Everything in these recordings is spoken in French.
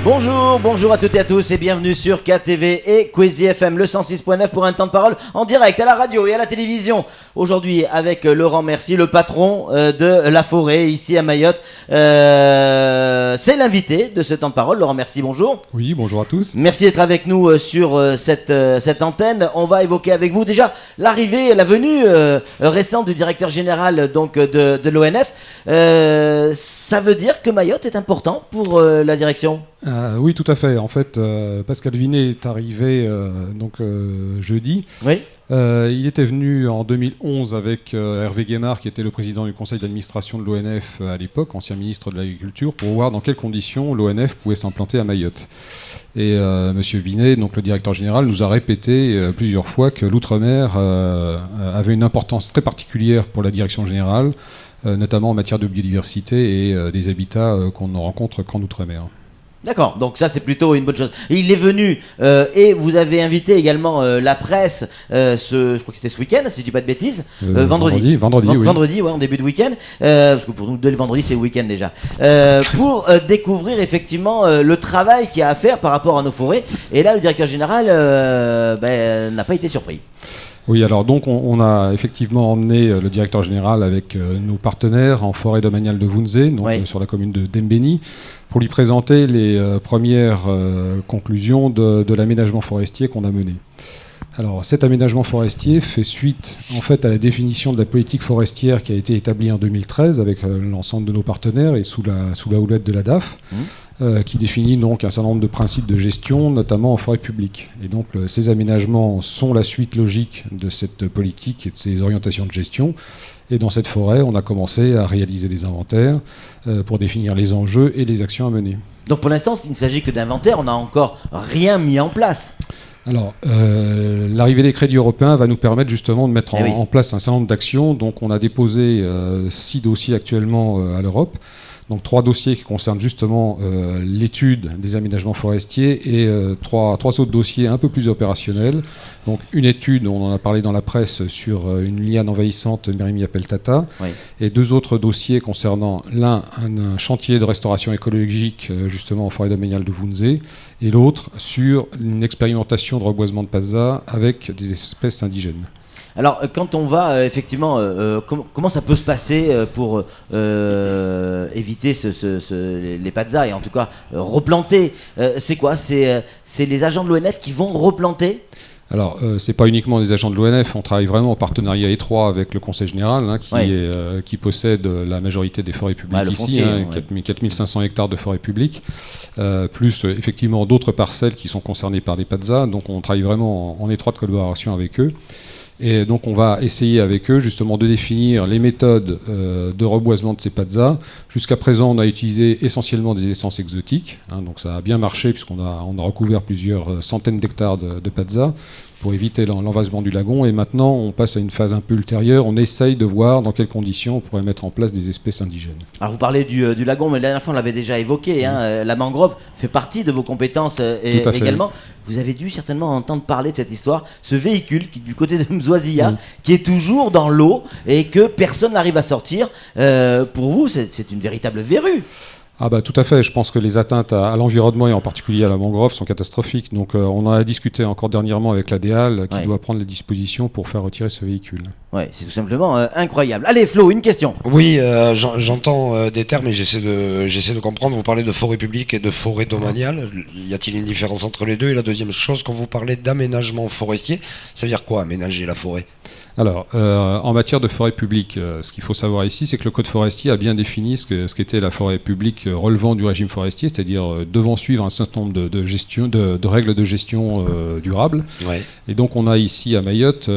Bonjour à toutes et à tous et bienvenue sur KTV et Kwezi FM, le 106.9 pour un temps de parole en direct à la radio et à la télévision. Aujourd'hui avec Laurent Mercier, le patron de La Forêt ici à Mayotte. C'est l'invité de ce temps de parole. Laurent Mercier, bonjour. Oui, bonjour à tous. Merci d'être avec nous sur cette antenne. On va évoquer avec vous déjà l'arrivée, la venue récente du directeur général donc, de l'ONF. Ça veut dire que Mayotte est important pour la direction ? Oui, tout à fait. En fait, Pascal Vinet est arrivé jeudi. Oui. Il était venu en 2011 avec Hervé Guémard, qui était le président du conseil d'administration de l'ONF à l'époque, ancien ministre de l'Agriculture, pour voir dans quelles conditions l'ONF pouvait s'implanter à Mayotte. Et Monsieur Vinet, donc le directeur général, nous a répété plusieurs fois que l'outre-mer avait une importance très particulière pour la direction générale, notamment en matière de biodiversité et des habitats qu'on ne rencontre qu'en outre-mer. D'accord, donc ça c'est plutôt une bonne chose. Et il est venu et vous avez invité également la presse, je crois que c'était ce week-end, si je dis pas de bêtises, vendredi, oui. Vendredi, ouais, en début de week-end, parce que pour nous dès le vendredi c'est le week-end déjà, pour découvrir effectivement le travail qu'il y a à faire par rapport à nos forêts. Et là le directeur général n'a pas été surpris. Oui, alors donc on a effectivement emmené le directeur général avec nos partenaires en forêt domaniale de Vunzé, donc sur la commune de Dembéni, pour lui présenter les premières conclusions de l'aménagement forestier qu'on a mené. Alors cet aménagement forestier fait suite en fait à la définition de la politique forestière qui a été établie en 2013 avec l'ensemble de nos partenaires et sous la houlette de la DAF. Qui définit donc un certain nombre de principes de gestion, notamment en forêt publique. Et donc ces aménagements sont la suite logique de cette politique et de ces orientations de gestion. Et dans cette forêt, on a commencé à réaliser des inventaires pour définir les enjeux et les actions à mener. Donc pour l'instant, il ne s'agit que d'inventaires, on n'a encore rien mis en place. Alors, l'arrivée des crédits européens va nous permettre justement de mettre en place un certain nombre d'actions. Donc on a déposé 6 dossiers actuellement à l'Europe. Donc 3 dossiers qui concernent justement l'étude des aménagements forestiers et 3 autres dossiers un peu plus opérationnels. Donc une étude, on en a parlé dans la presse, sur une liane envahissante Mérimia peltata, et 2 autres dossiers concernant l'un un chantier de restauration écologique justement en forêt domaniale de Vunzé, et l'autre sur une expérimentation de reboisement de Paza avec des espèces indigènes. Alors, quand on va, effectivement, comment ça peut se passer pour éviter les pazzas et en tout cas replanter c'est quoi ? C'est les agents de l'ONF qui vont replanter ? Alors, c'est pas uniquement des agents de l'ONF, on travaille vraiment en partenariat étroit avec le Conseil général, qui possède la majorité des forêts publiques ici, 4500 hectares de forêts publiques, plus effectivement d'autres parcelles qui sont concernées par les pazzas, donc on travaille vraiment en étroite collaboration avec eux. Et donc on va essayer avec eux justement de définir les méthodes de reboisement de ces pazzas. Jusqu'à présent, on a utilisé essentiellement des essences exotiques, donc ça a bien marché puisqu'on a recouvert plusieurs centaines d'hectares de pazzas pour éviter l'envasement du lagon. Et maintenant, on passe à une phase un peu ultérieure. On essaye de voir dans quelles conditions on pourrait mettre en place des espèces indigènes. Alors vous parlez du lagon, mais la dernière fois on l'avait déjà évoqué. La mangrove fait partie de vos compétences également. Vous avez dû certainement entendre parler de cette histoire, ce véhicule qui du côté de Mzoisia, qui est toujours dans l'eau et que personne n'arrive à sortir. Pour vous, c'est une véritable verrue. Ah bah tout à fait, je pense que les atteintes à l'environnement et en particulier à la mangrove sont catastrophiques. Donc on en a discuté encore dernièrement avec la DEAL qui doit prendre les dispositions pour faire retirer ce véhicule. Ouais, c'est tout simplement incroyable. Allez Flo, une question. Oui, j'entends des termes et j'essaie de comprendre. Vous parlez de forêt publique et de forêt domaniale. Y a-t-il une différence entre les deux ? Et la deuxième chose, quand vous parlez d'aménagement forestier, ça veut dire quoi, aménager la forêt ? Alors, en matière de forêt publique, ce qu'il faut savoir ici, c'est que le Code forestier a bien défini ce qu'était la forêt publique relevant du régime forestier, c'est-à-dire devant suivre un certain nombre de règles de gestion durables. Ouais. Et donc, on a ici à Mayotte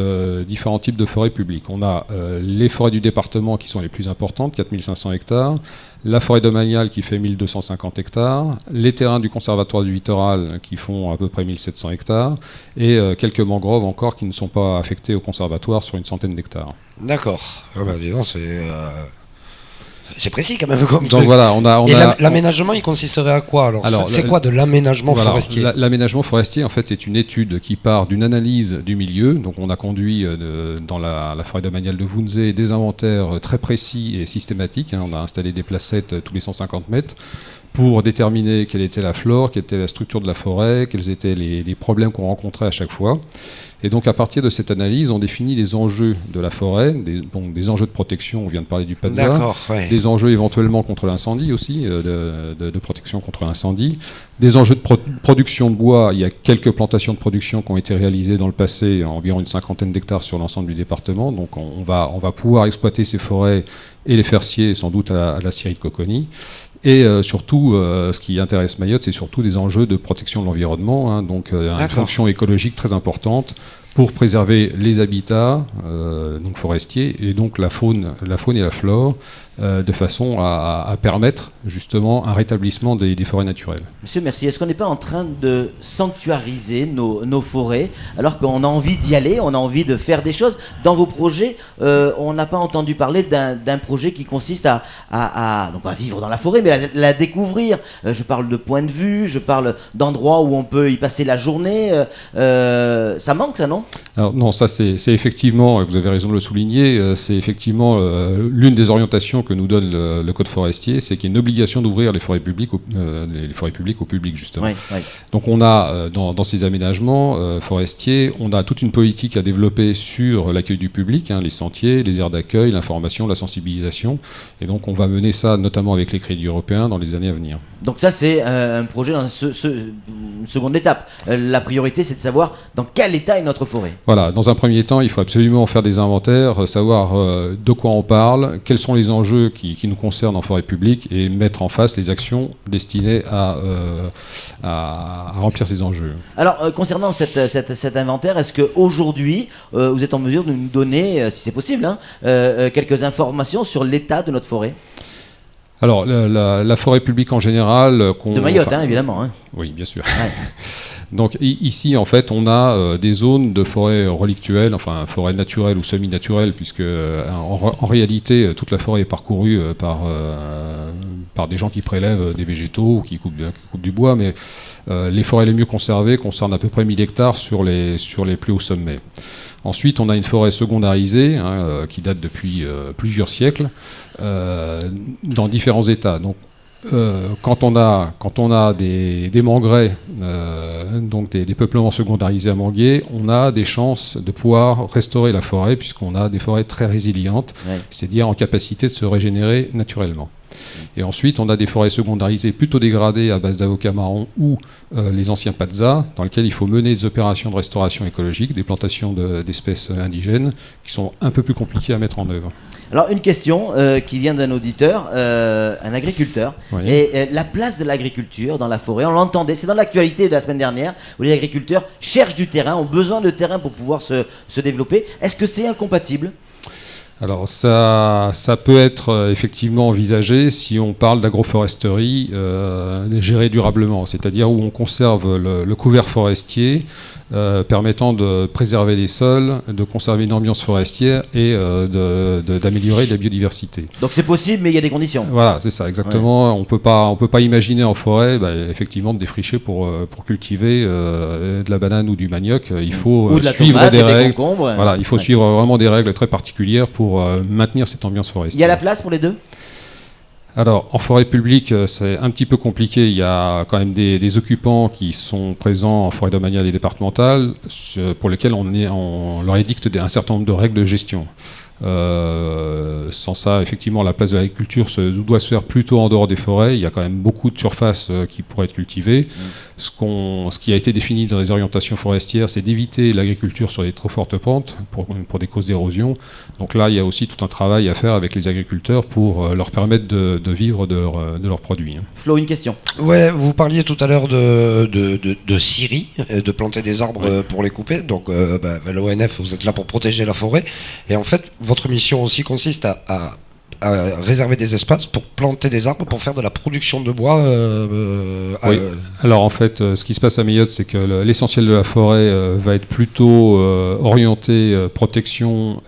différents types de forêts publiques. On a les forêts du département qui sont les plus importantes, 4500 hectares, la forêt domaniale qui fait 1250 hectares, les terrains du conservatoire du littoral qui font à peu près 1700 hectares, et quelques mangroves encore qui ne sont pas affectés au conservatoire sur une centaine d'hectares. D'accord. Ah bah, dis donc, c'est précis quand même comme donc truc. Voilà, l'aménagement, il consisterait à quoi alors c'est quoi de l'aménagement forestier ? L'aménagement forestier, en fait, c'est une étude qui part d'une analyse du milieu. Donc, on a conduit dans la forêt domaniale de Vunzé des inventaires très précis et systématiques. On a installé des placettes tous les 150 mètres pour déterminer quelle était la flore, quelle était la structure de la forêt, quels étaient les problèmes qu'on rencontrait à chaque fois. Et donc à partir de cette analyse, on définit les enjeux de la forêt, des enjeux de protection, on vient de parler du PADSA, des enjeux éventuellement contre l'incendie aussi, de protection contre l'incendie, des enjeux de production de bois. Il y a quelques plantations de production qui ont été réalisées dans le passé, environ une 50aine d'hectares sur l'ensemble du département, donc on va pouvoir exploiter ces forêts et les faire scier sans doute à la scierie de Coconi. Et surtout, ce qui intéresse Mayotte, c'est surtout des enjeux de protection de l'environnement, hein, donc une fonction écologique très importante pour préserver les habitats donc forestiers et donc la faune et la flore, de façon à permettre justement un rétablissement des forêts naturelles. Monsieur, merci. Est-ce qu'on n'est pas en train de sanctuariser nos forêts alors qu'on a envie d'y aller, on a envie de faire des choses? Dans vos projets, on n'a pas entendu parler d'un projet qui consiste non pas vivre dans la forêt, mais la découvrir. Je parle de point de vue, je parle d'endroits où on peut y passer la journée. Ça manque, ça, non? Alors non, ça c'est effectivement, vous avez raison de le souligner, c'est effectivement l'une des orientations que nous donne le Code forestier, c'est qu'il y a une obligation d'ouvrir les forêts publiques au public, justement. Oui, oui. Donc on a, dans ces aménagements forestiers, on a toute une politique à développer sur l'accueil du public, hein, les sentiers, les aires d'accueil, l'information, la sensibilisation. Et donc on va mener ça notamment avec les crédits européens dans les années à venir. Donc ça c'est un projet dans une seconde étape. La priorité c'est de savoir dans quel état est notre forêt. Voilà, dans un premier temps, il faut absolument faire des inventaires, savoir de quoi on parle, quels sont les enjeux qui nous concernent en forêt publique et mettre en face les actions destinées à remplir ces enjeux. Alors, concernant cet inventaire, est-ce qu'aujourd'hui, vous êtes en mesure de nous donner, si c'est possible, hein, quelques informations sur l'état de notre forêt ? Alors, la forêt publique en général... de Mayotte, évidemment. Hein. Oui, bien sûr. Ouais. Donc ici, en fait, on a des zones de forêt relictuelle, enfin forêt naturelle ou semi-naturelle, puisque en réalité, toute la forêt est parcourue par des gens qui prélèvent des végétaux ou qui coupent du bois, mais les forêts les mieux conservées concernent à peu près 1000 hectares sur les plus hauts sommets. Ensuite, on a une forêt secondarisée qui date depuis plusieurs siècles, dans différents états. Donc, quand on a des manguerais, donc des peuplements secondarisés à manguiers, on a des chances de pouvoir restaurer la forêt puisqu'on a des forêts très résilientes, c'est-à-dire en capacité de se régénérer naturellement. Et ensuite, on a des forêts secondarisées plutôt dégradées à base d'avocats marrons ou les anciens PADSA, dans lesquels il faut mener des opérations de restauration écologique, des plantations d'espèces indigènes, qui sont un peu plus compliquées à mettre en œuvre. Alors, une question qui vient d'un auditeur, un agriculteur. Oui. Et la place de l'agriculture dans la forêt, on l'entendait, c'est dans l'actualité de la semaine dernière, où les agriculteurs cherchent du terrain, ont besoin de terrain pour pouvoir se développer. Est-ce que c'est incompatible ? Alors ça peut être effectivement envisagé si on parle d'agroforesterie gérée durablement, c'est-à-dire où on conserve le couvert forestier permettant de préserver les sols, de conserver une ambiance forestière et d'améliorer la biodiversité. Donc c'est possible, mais il y a des conditions. Voilà, c'est ça, exactement. Ouais. On peut pas imaginer en forêt, effectivement, de défricher pour cultiver de la banane ou du manioc. Il faut suivre des règles. Voilà, il faut suivre vraiment des règles très particulières pour maintenir cette ambiance forestière. Il y a la place pour les deux ? Alors, en forêt publique, c'est un petit peu compliqué. Il y a quand même des occupants qui sont présents en forêt domaniale et départementale, pour lesquels on leur édicte un certain nombre de règles de gestion. Sans ça, effectivement, la place de l'agriculture doit se faire plutôt en dehors des forêts. Il y a quand même beaucoup de surfaces qui pourraient être cultivées. Ce qui a été défini dans les orientations forestières, c'est d'éviter l'agriculture sur les trop fortes pentes pour des causes d'érosion. Donc là, il y a aussi tout un travail à faire avec les agriculteurs pour leur permettre de vivre de leurs produits. Flo, une question. Ouais, vous parliez tout à l'heure de scierie, de planter des arbres pour les couper. Donc, l'ONF, vous êtes là pour protéger la forêt. Et en fait, votre mission aussi consiste à réserver des espaces pour planter des arbres, pour faire de la production de bois. Oui. Alors en fait, ce qui se passe à Mayotte, c'est que l'essentiel de la forêt va être plutôt orienté protection,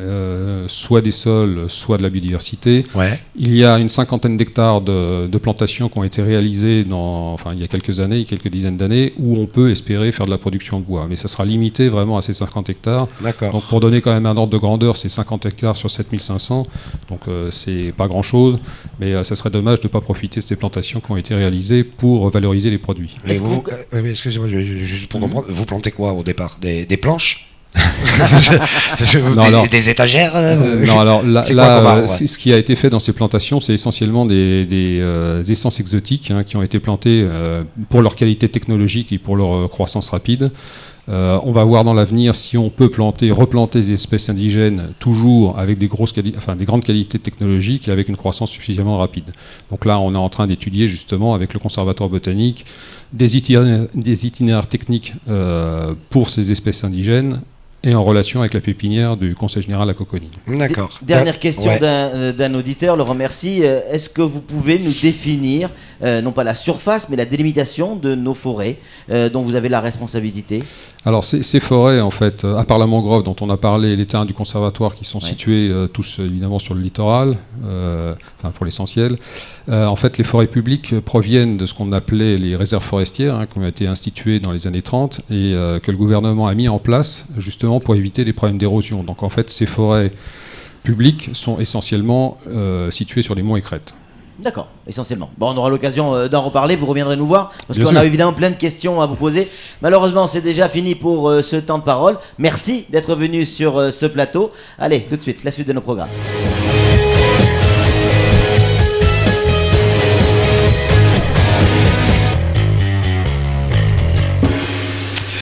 soit des sols, soit de la biodiversité. Ouais. Il y a une 50aine d'hectares de plantations qui ont été réalisées il y a quelques années, quelques dizaines d'années, où on peut espérer faire de la production de bois. Mais ça sera limité vraiment à ces 50 hectares. D'accord. Donc pour donner quand même un ordre de grandeur, c'est 50 hectares sur 7500. Donc c'est c'est pas grand-chose, mais ça serait dommage de ne pas profiter de ces plantations qui ont été réalisées pour valoriser les produits. Excusez-moi, juste pour comprendre, vous plantez quoi au départ? Des planches? Des étagères? Non, alors là, ce qui a été fait dans ces plantations, c'est essentiellement des essences exotiques qui ont été plantées pour leur qualité technologique et pour leur croissance rapide. On va voir dans l'avenir si on peut replanter des espèces indigènes toujours avec des grandes qualités technologiques et avec une croissance suffisamment rapide. Donc là, on est en train d'étudier justement avec le Conservatoire botanique des itinéraires techniques pour ces espèces indigènes et en relation avec la pépinière du Conseil général à Coconi. D'accord. Dernière question d'un auditeur, le remercie. Est-ce que vous pouvez nous définir, non pas la surface, mais la délimitation de nos forêts dont vous avez la responsabilité? Alors ces forêts, en fait, à part la mangrove dont on a parlé, les terrains du conservatoire qui sont situés tous évidemment sur le littoral, pour l'essentiel, en fait les forêts publiques proviennent de ce qu'on appelait les réserves forestières, qui ont été instituées dans les années 30 et que le gouvernement a mis en place justement pour éviter les problèmes d'érosion. Donc en fait ces forêts publiques sont essentiellement situées sur les monts et crêtes. D'accord, essentiellement. Bon, on aura l'occasion d'en reparler, vous reviendrez nous voir, parce qu'on a évidemment plein de questions à vous poser. Malheureusement, c'est déjà fini pour ce temps de parole. Merci d'être venu sur ce plateau. Allez, tout de suite, la suite de nos programmes.